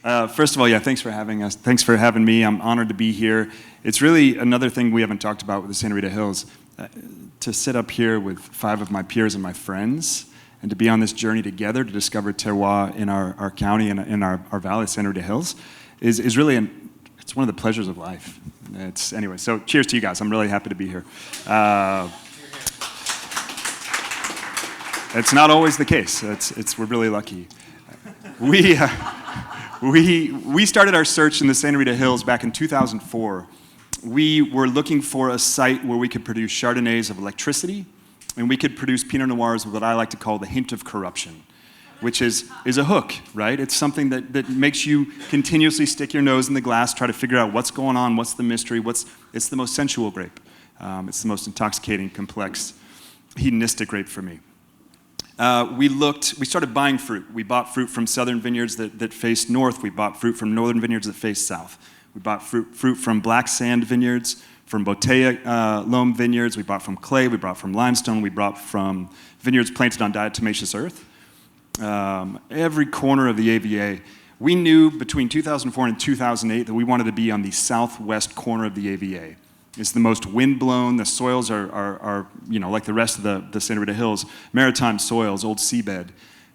First of all, yeah, thanks for having us. Thanks for having me. I'm honored to be here. It's really another thing we haven't talked about with the Santa Rita Hills. To sit up here with 5 of my peers and my friends, and to be on this journey together to discover terroir in our county and in our valley, Santa Rita Hills, is really it's one of the pleasures of life. Anyway, so cheers to you guys. I'm really happy to be here. It's not always the case. We're really lucky. We started our search in the Santa Rita Hills back in 2004. We were looking for a site where we could produce Chardonnays of electricity, and we could produce Pinot Noirs with what I like to call the hint of corruption, which is a hook, right? It's something that makes you continuously stick your nose in the glass, try to figure out what's going on, what's the mystery, it's the most sensual grape. It's the most intoxicating, complex, hedonistic grape for me. We started buying fruit. We bought fruit from southern vineyards that faced north. We bought fruit from northern vineyards that faced south. We bought fruit from black sand vineyards, from botella loam vineyards. We bought from clay. We bought from limestone. We bought from vineyards planted on diatomaceous earth. Every corner of the AVA. We knew between 2004 and 2008 that we wanted to be on the southwest corner of the AVA. It's the most wind-blown. The soils are like the rest of the Santa Rita Hills, maritime soils, old seabed.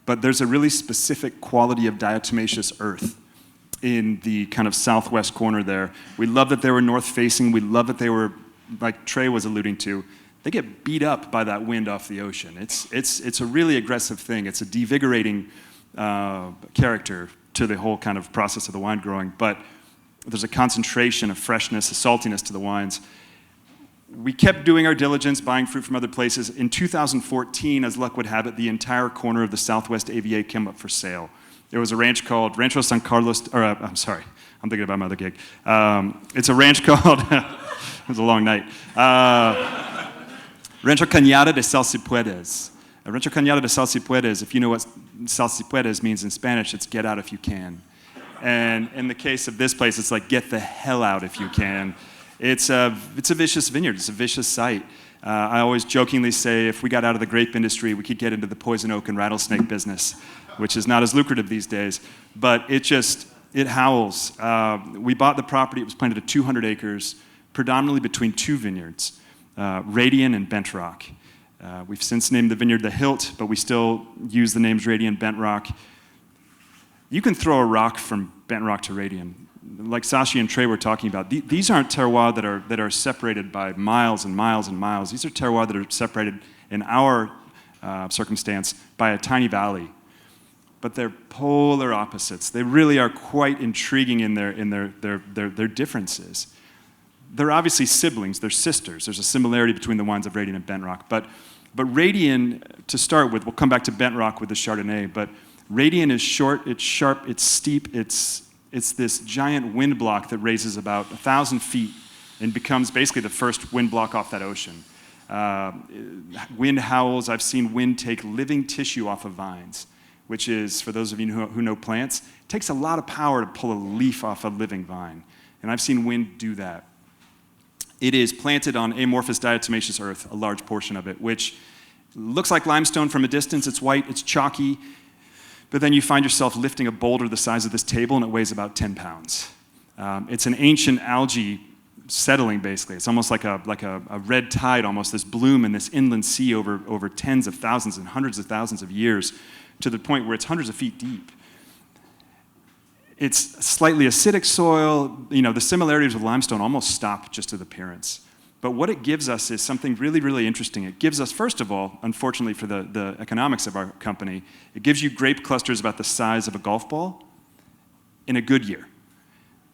But there's a really specific quality of diatomaceous earth in the kind of southwest corner there. We love that they were north-facing. We love that they were, like Trey was alluding to, they get beat up by that wind off the ocean. It's a really aggressive thing. It's a devigorating character to the whole kind of process of the wine growing. But there's a concentration of freshness, a saltiness to the wines. We kept doing our diligence, buying fruit from other places. In 2014, as luck would have it, the entire corner of the southwest AVA came up for sale. There was a ranch called Rancho San Carlos, I'm sorry, I'm thinking about my other gig. It's a ranch called, it was a long night, Rancho Cañada de Salsipuedes. Rancho Cañada de Salsipuedes, if you know what Salsipuedes means in Spanish, it's get out if you can. And in the case of this place, it's like get the hell out if you can. It's a vicious vineyard. It's a vicious site. I always jokingly say if we got out of the grape industry, we could get into the poison oak and rattlesnake business, which is not as lucrative these days. But it howls. We bought the property. It was planted at 200 acres, predominantly between 2 vineyards, Radian and Bentrock. We've since named the vineyard the Hilt, but we still use the names Radian, Bentrock. You can throw a rock from Bentrock to Radian. Like Sashi and Trey were talking about, these aren't terroir that are separated by miles and miles and miles. These are terroir that are separated, in our circumstance, by a tiny valley. But they're polar opposites. They really are quite intriguing in their differences. They're obviously siblings. They're sisters. There's a similarity between the wines of Radian and Bentrock. But Radian, to start with, we'll come back to Bentrock with the Chardonnay, but Radian is short, it's sharp, it's steep, it's this giant wind block that raises about 1,000 feet and becomes basically the first wind block off that ocean. Wind howls. I've seen wind take living tissue off of vines, which is, for those of you who know plants, it takes a lot of power to pull a leaf off a living vine. And I've seen wind do that. It is planted on amorphous diatomaceous earth, a large portion of it, which looks like limestone from a distance. It's white, it's chalky. But then you find yourself lifting a boulder the size of this table, and it weighs about 10 pounds. It's an ancient algae settling, basically. It's almost like a red tide, almost this bloom in this inland sea over tens of thousands and hundreds of thousands of years, to the point where it's hundreds of feet deep. It's slightly acidic soil. The similarities with limestone almost stop just at appearance. But what it gives us is something really, really interesting. It gives us, first of all, unfortunately for the economics of our company, it gives you grape clusters about the size of a golf ball in a good year.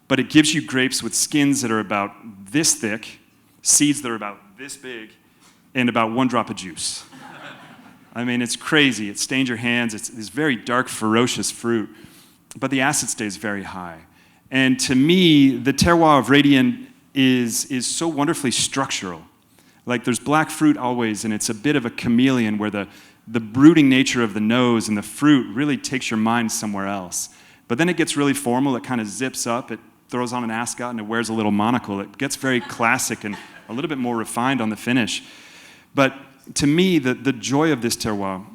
But it gives you grapes with skins that are about this thick, seeds that are about this big, and about 1 drop of juice. I mean, it's crazy. It stains your hands. It's this very dark, ferocious fruit. But the acid stays very high. And to me, the terroir of Radian is so wonderfully structural. Like there's black fruit always, and it's a bit of a chameleon where the brooding nature of the nose and the fruit really takes your mind somewhere else. But then it gets really formal. It kind of zips up. It throws on an ascot, and it wears a little monocle. It gets very classic and a little bit more refined on the finish. But to me, the joy of this terroir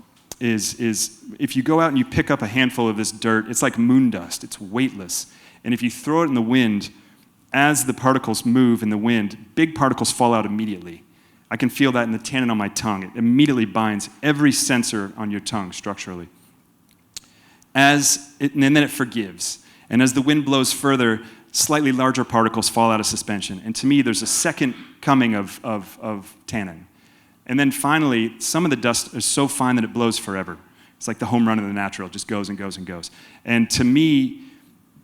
is if you go out and you pick up a handful of this dirt, it's like moon dust. It's weightless. And if you throw it in the wind, as the particles move in the wind, big particles fall out immediately. I can feel that in the tannin on my tongue. It immediately binds every sensor on your tongue structurally. And then it forgives. And as the wind blows further, slightly larger particles fall out of suspension. And to me, there's a second coming of tannin. And then finally, some of the dust is so fine that it blows forever. It's like the home run of the natural. It just goes and goes and goes. And to me,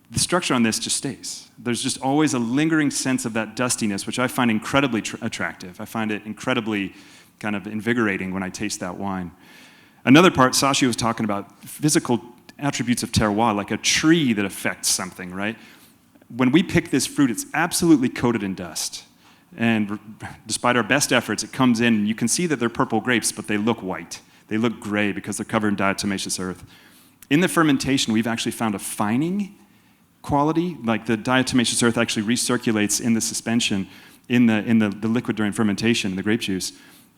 the structure on this just stays. There's just always a lingering sense of that dustiness, which I find incredibly attractive. I find it incredibly kind of invigorating when I taste that wine. Another part, Sashi was talking about physical attributes of terroir, like a tree that affects something, right? When we pick this fruit, it's absolutely coated in dust. And despite our best efforts, it comes in, and you can see that they're purple grapes, but they look white. They look gray because they're covered in diatomaceous earth. In the fermentation, we've actually found a fining quality, like the diatomaceous earth actually recirculates in the suspension, in the liquid during fermentation, the grape juice,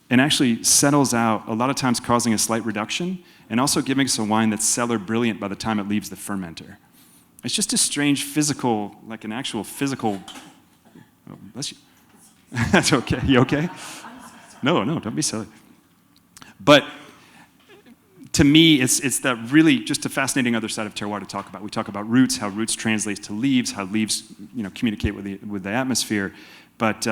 and actually settles out, a lot of times causing a slight reduction, and also giving us a wine that's cellar brilliant by the time it leaves the fermenter. It's just a strange physical, like an actual physical, oh, bless you. That's okay. You okay? No, don't be silly. But to me, it's that really just a fascinating other side of terroir to talk about. We talk about roots, how roots translate to leaves, how leaves communicate with the atmosphere. But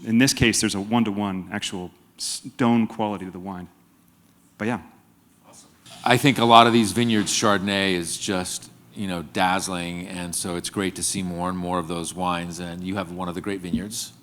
in this case, there's a one-to-one actual stone quality to the wine. But yeah. Awesome. I think a lot of these vineyards, Chardonnay is just dazzling, and so it's great to see more and more of those wines. And you have one of the great vineyards.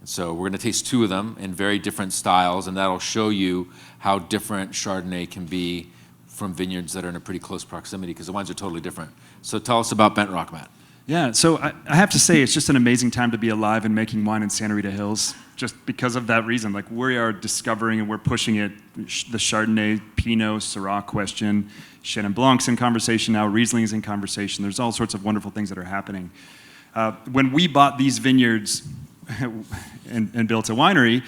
So we're going to taste two of them in very different styles, and that'll show you how different Chardonnay can be from vineyards that are in a pretty close proximity, because the wines are totally different. So tell us about Bentrock, Matt. Yeah, so I have to say it's just an amazing time to be alive and making wine in Santa Rita Hills, just because of that reason. Like, we are discovering and we're pushing it, the Chardonnay, Pinot, Syrah question, Chenin Blanc's in conversation now, Riesling's in conversation. There's all sorts of wonderful things that are happening. When we bought these vineyards and built a winery,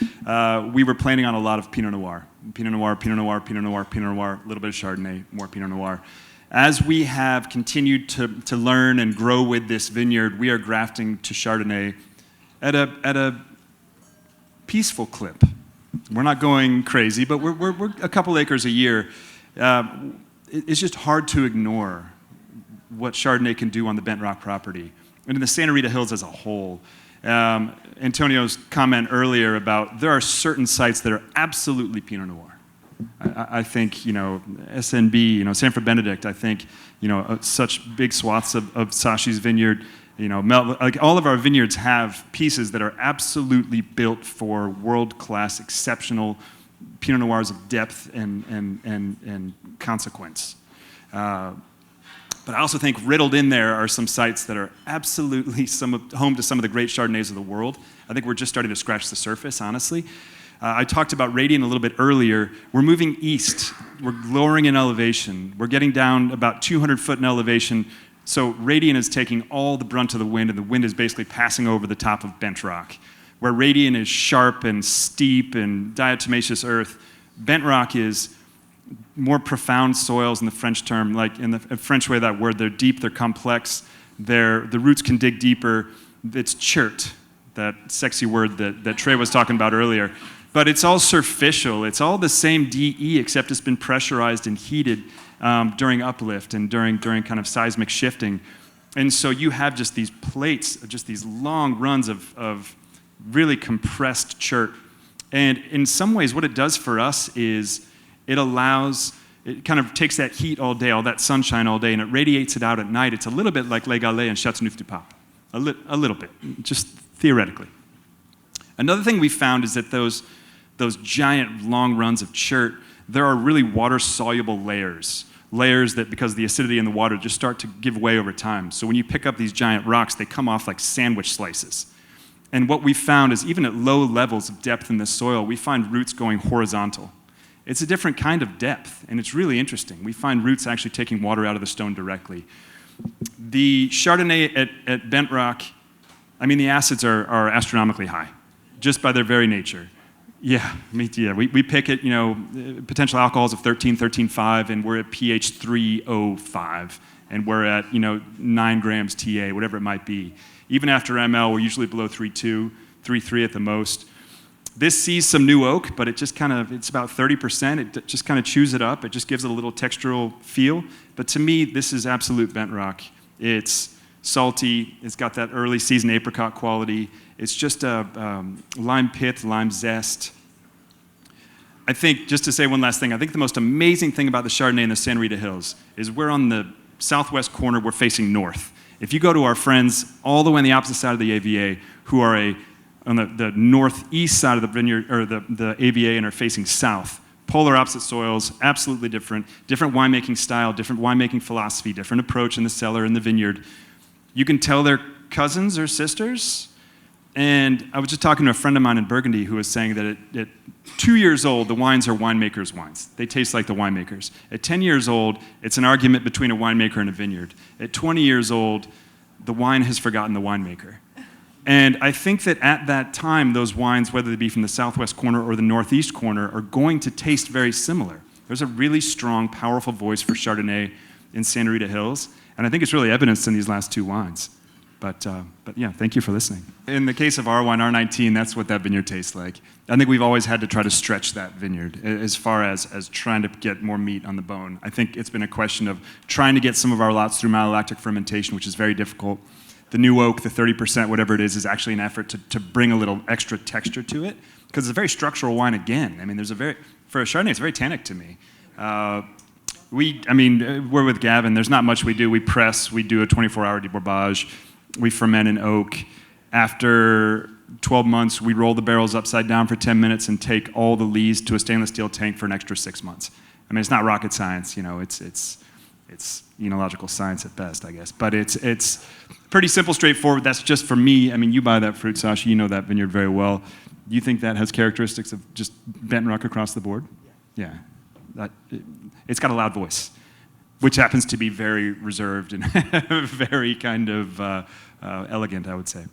we were planning on a lot of Pinot Noir. Pinot Noir, Pinot Noir, Pinot Noir, Pinot Noir, a little bit of Chardonnay, more Pinot Noir. As we have continued to learn and grow with this vineyard, we are grafting to Chardonnay at a peaceful clip. We're not going crazy, but we're a couple acres a year. It's just hard to ignore what Chardonnay can do on the Bentrock property and in the Santa Rita Hills as a whole. Antonio's comment earlier about there are certain sites that are absolutely Pinot Noir. I think, SNB, Sanford Benedict, I think, such big swaths of Sashi's vineyard, like all of our vineyards have pieces that are absolutely built for world-class, exceptional Pinot Noirs of depth and consequence. But I also think riddled in there are some sites that are absolutely home to some of the great Chardonnays of the world. I think we're just starting to scratch the surface, honestly. I talked about Radian a little bit earlier. We're moving east. We're lowering in elevation. We're getting down about 200 foot in elevation. So Radian is taking all the brunt of the wind, and the wind is basically passing over the top of Bentrock. Where Radian is sharp and steep and diatomaceous earth, Bentrock is more profound soils in the French term, like in the French way of that word. They're deep, they're complex, the roots can dig deeper. It's chert, that sexy word that Trey was talking about earlier. But it's all surficial. It's all the same DE, except it's been pressurized and heated during uplift and during kind of seismic shifting. And so you have just these plates, just these long runs of really compressed chert. And in some ways, what it does for us is it kind of takes that heat all day, all that sunshine all day, and it radiates it out at night. It's a little bit like Les Galets and Châteauneuf-du-Pape. A little bit, just theoretically. Another thing we found is that those giant long runs of chert, there are really water-soluble layers that, because of the acidity in the water, just start to give way over time. So when you pick up these giant rocks, they come off like sandwich slices. And what we found is even at low levels of depth in the soil, we find roots going horizontal. It's a different kind of depth, and it's really interesting. We find roots actually taking water out of the stone directly. The Chardonnay at Bentrock, the acids are astronomically high, just by their very nature. Yeah, me too. Yeah, we pick it, potential alcohols of 13, 13.5, and we're at pH 305, and we're at, 9 grams TA, whatever it might be. Even after ML, we're usually below 3.2, 3.3 at the most. This sees some new oak, but it's about 30%. It just kind of chews it up. It just gives it a little textural feel. But to me, this is absolute Bentrock. It's salty. It's got that early season apricot quality. It's just a lime pith, lime zest. I think, just to say one last thing, I think the most amazing thing about the Chardonnay in the Santa Rita Hills is we're on the southwest corner, we're facing north. If you go to our friends all the way on the opposite side of the AVA, who are on the northeast side of the vineyard, or the AVA, and are facing south, polar opposite soils, absolutely different winemaking style, different winemaking philosophy, different approach in the cellar and the vineyard. You can tell they're cousins or sisters. And I was just talking to a friend of mine in Burgundy who was saying that at 2 years old, the wines are winemakers' wines. They taste like the winemakers. At 10 years old, it's an argument between a winemaker and a vineyard. At 20 years old, the wine has forgotten the winemaker. And I think that at that time, those wines, whether they be from the southwest corner or the northeast corner, are going to taste very similar. There's a really strong, powerful voice for Chardonnay in Santa Rita Hills, and I think it's really evidenced in these last two wines. But yeah, thank you for listening. In the case of our wine, R19, that's what that vineyard tastes like. I think we've always had to try to stretch that vineyard as far as trying to get more meat on the bone. I think it's been a question of trying to get some of our lots through malolactic fermentation, which is very difficult. The new oak, the 30%, whatever it is actually an effort to bring a little extra texture to it, because it's a very structural wine again. I mean, for a Chardonnay, it's very tannic to me. We're with Gavin. There's not much we do. We press. We do a 24-hour debourbage. We ferment in oak. After 12 months, we roll the barrels upside down for 10 minutes and take all the lees to a stainless steel tank for an extra 6 months. I mean, it's not rocket science, it's enological science at best, I guess. But it's pretty simple, straightforward. That's just for me. I mean, you buy that fruit, Sasha. You know that vineyard very well. Do you think that has characteristics of just Bentrock across the board? Yeah. It's got a loud voice, which happens to be very reserved and very kind of elegant, I would say.